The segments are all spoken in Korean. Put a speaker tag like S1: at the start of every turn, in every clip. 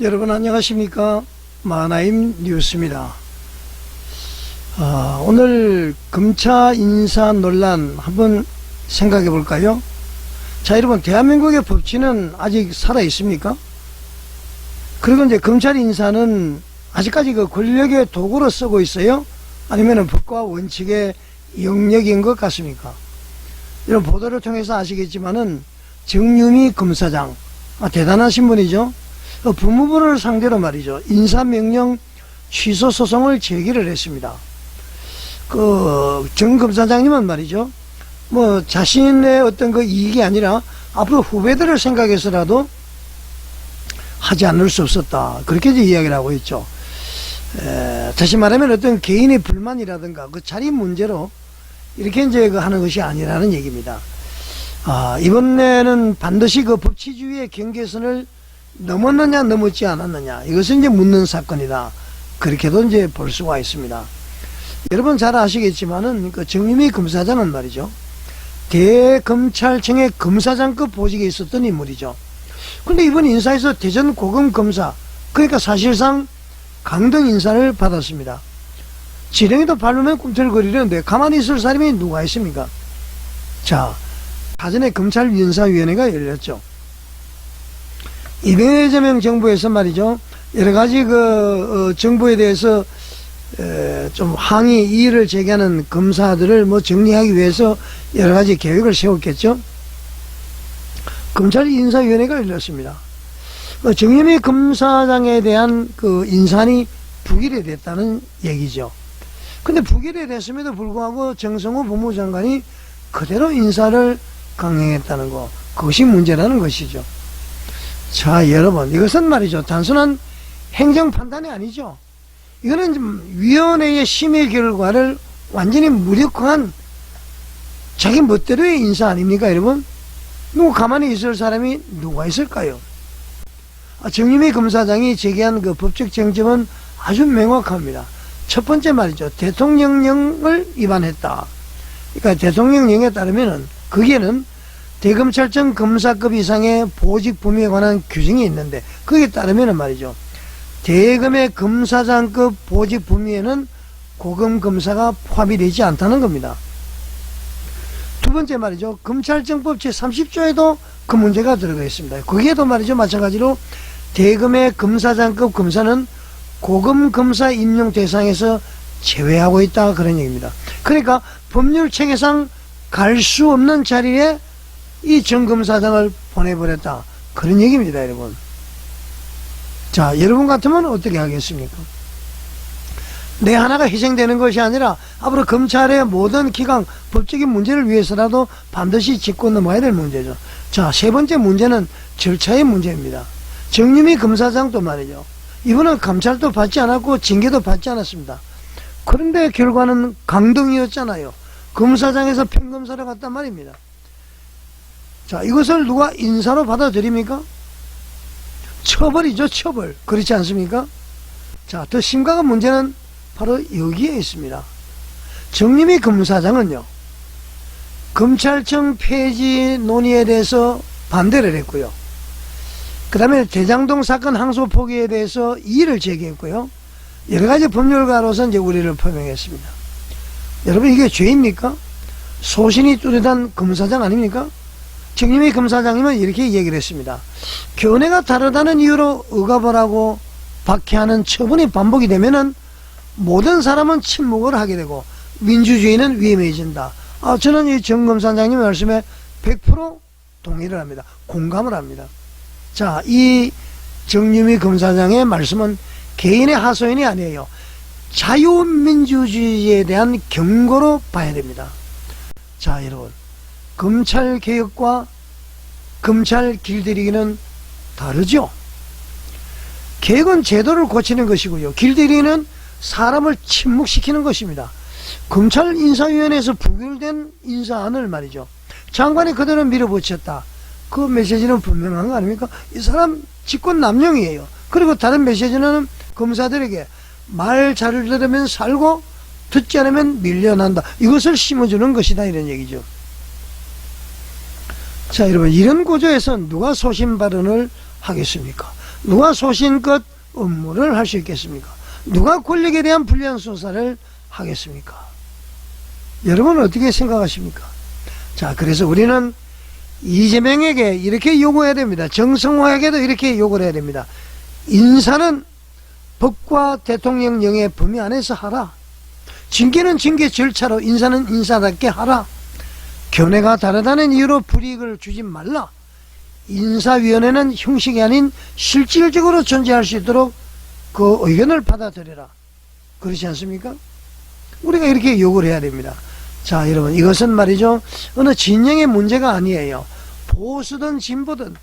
S1: 여러분 안녕하십니까? 마나임 뉴스입니다. 오늘 검찰 인사 논란 한번 생각해 볼까요? 자, 여러분, 대한민국의 법치는 아직 살아 있습니까? 그리고 이제 검찰 인사는 아직까지 그 권력의 도구로 쓰고 있어요? 아니면 법과 원칙의 영역인 것 같습니까? 이런 보도를 통해서 아시겠지만은 정유미 검사장, 대단하신 분이죠. 법무부를 상대로 말이죠, 인사명령 취소 소송을 제기를 했습니다. 정 검사장님은 말이죠, 뭐 자신의 어떤 그 이익이 아니라 앞으로 후배들을 생각해서라도 하지 않을 수 없었다, 그렇게 이제 이야기를 하고 있죠. 다시 말하면 어떤 개인의 불만이라든가 그 자리 문제로 이렇게 이제 하는 것이 아니라는 얘기입니다. 이번에는 반드시 그 법치주의의 경계선을 넘었느냐 넘었지 않았느냐, 이것은 이제 묻는 사건이다, 그렇게도 이제 볼 수가 있습니다. 여러분 잘 아시겠지만은 그 정유미 검사장은 말이죠, 대검찰청의 검사장급 보직에 있었던 인물이죠. 근데 이번 인사에서 대전 고검 검사, 그러니까 사실상 강등 인사를 받았습니다. 지렁이도 밟으면 꿈틀거리는데 가만히 있을 사람이 누가 있습니까? 자, 사전에 검찰인사위원회가 열렸죠. 이재명 정부에서 말이죠, 여러가지 정부에 대해서 좀 항의, 이의를 제기하는 검사들을 뭐 정리하기 위해서 여러가지 계획을 세웠겠죠. 검찰인사위원회가 열렸습니다. 정유미 검사장에 대한 그 인사안이 부결이 됐다는 얘기죠. 근데 부결이 됐음에도 불구하고 정성호 법무장관이 그대로 인사를 강행했다는 거, 그것이 문제라는 것이죠. 자, 여러분, 이것은 말이죠, 단순한 행정 판단이 아니죠. 이거는 좀 위원회의 심의 결과를 완전히 무력화한 자기 멋대로의 인사 아닙니까, 여러분? 누구 가만히 있을 사람이 누가 있을까요? 정유미 검사장이 제기한 그 법적 쟁점은 아주 명확합니다. 첫 번째 말이죠, 대통령령을 위반했다. 그러니까 대통령령에 따르면은 거기에는 대검찰청 검사급 이상의 보직 범위에 관한 규정이 있는데, 거기에 따르면은 말이죠, 대검의 검사장급 보직 범위에는 고검 검사가 포함이 되지 않다는 겁니다. 두 번째 말이죠, 검찰청법 제30조에도 그 문제가 들어가 있습니다. 거기에도 말이죠, 마찬가지로 대검의 검사장급 검사는 고검 검사 임용 대상에서 제외하고 있다, 그런 얘기입니다. 그러니까 법률 체계상 갈 수 없는 자리에 이 정 검사장을 보내버렸다, 그런 얘기입니다, 여러분. 자, 여러분 같으면 어떻게 하겠습니까? 내 하나가 희생되는 것이 아니라 앞으로 검찰의 모든 기강, 법적인 문제를 위해서라도 반드시 짚고 넘어야 될 문제죠. 자, 세 번째 문제는 절차의 문제입니다. 정유미 검사장도 말이죠, 이번은 감찰도 받지 않았고 징계도 받지 않았습니다. 그런데 결과는 강등이었잖아요. 검사장에서 평검사를 갔단 말입니다. 자, 이것을 누가 인사로 받아들입니까? 처벌이죠, 처벌. 그렇지 않습니까? 자, 더 심각한 문제는 바로 여기에 있습니다. 정유미 검사장은요, 검찰청 폐지 논의에 대해서 반대를 했고요. 그 다음에 대장동 사건 항소 포기에 대해서 이의를 제기했고요. 여러가지 법률가로서 이제 우려를 표명했습니다. 여러분, 이게 죄입니까? 소신이 뚜렷한 검사장 아닙니까? 정유미 검사장님은 이렇게 얘기를 했습니다. 견해가 다르다는 이유로 억압을하고 박해하는 처분이 반복이 되면은 모든 사람은 침묵을 하게 되고 민주주의는 위험해진다. 저는 이 정 검사장님 말씀에 100% 동의를 합니다. 공감을 합니다. 자, 이 정유미 검사장의 말씀은 개인의 하소연이 아니에요. 자유민주주의에 대한 경고로 봐야 됩니다. 자, 여러분, 검찰개혁과 검찰 길들이기는 다르죠. 개혁은 제도를 고치는 것이고요, 길들이기는 사람을 침묵시키는 것입니다. 검찰인사위원회에서 부결된 인사안을 말이죠, 장관이 그대로 밀어붙였다. 그 메시지는 분명한 거 아닙니까? 이 사람 직권남용이에요. 그리고 다른 메시지는 검사들에게 말 잘 들으면 살고 듣지 않으면 밀려난다, 이것을 심어주는 것이다, 이런 얘기죠. 자, 여러분, 이런 구조에서 누가 소신 발언을 하겠습니까? 누가 소신껏 업무를 할 수 있겠습니까? 누가 권력에 대한 불리한 수사를 하겠습니까? 여러분은 어떻게 생각하십니까? 자, 그래서 우리는 이재명에게 이렇게 요구해야 됩니다. 정성화에게도 이렇게 요구를 해야 됩니다. 인사는 법과 대통령령의 범위 안에서 하라. 징계는 징계 절차로, 인사는 인사답게 하라. 견해가 다르다는 이유로 불이익을 주지 말라. 인사위원회는 형식이 아닌 실질적으로 존재할 수 있도록 그 의견을 받아들여라. 그렇지 않습니까? 우리가 이렇게 요구를 해야 됩니다. 자, 여러분, 이것은 말이죠, 어느 진영의 문제가 아니에요. 보수든 진보든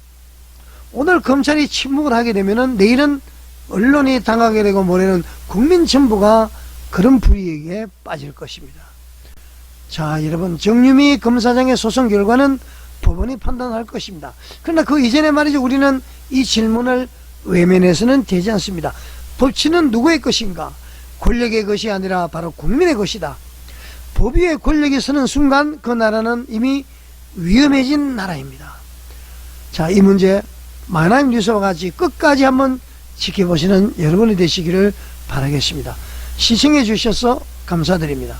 S1: 오늘 검찰이 침묵을 하게 되면은 내일은 언론이 당하게 되고 모레는 국민 전부가 그런 불이익에 빠질 것입니다. 자, 여러분, 정유미 검사장의 소송 결과는 법원이 판단할 것입니다. 그러나 그 이전에 말이죠, 우리는 이 질문을 외면해서는 되지 않습니다. 법치는 누구의 것인가? 권력의 것이 아니라 바로 국민의 것이다. 법 위에 권력이 서는 순간 그 나라는 이미 위험해진 나라입니다. 자, 이 문제 마이나임 뉴스와 같이 끝까지 한번 지켜보시는 여러분이 되시기를 바라겠습니다. 시청해 주셔서 감사드립니다.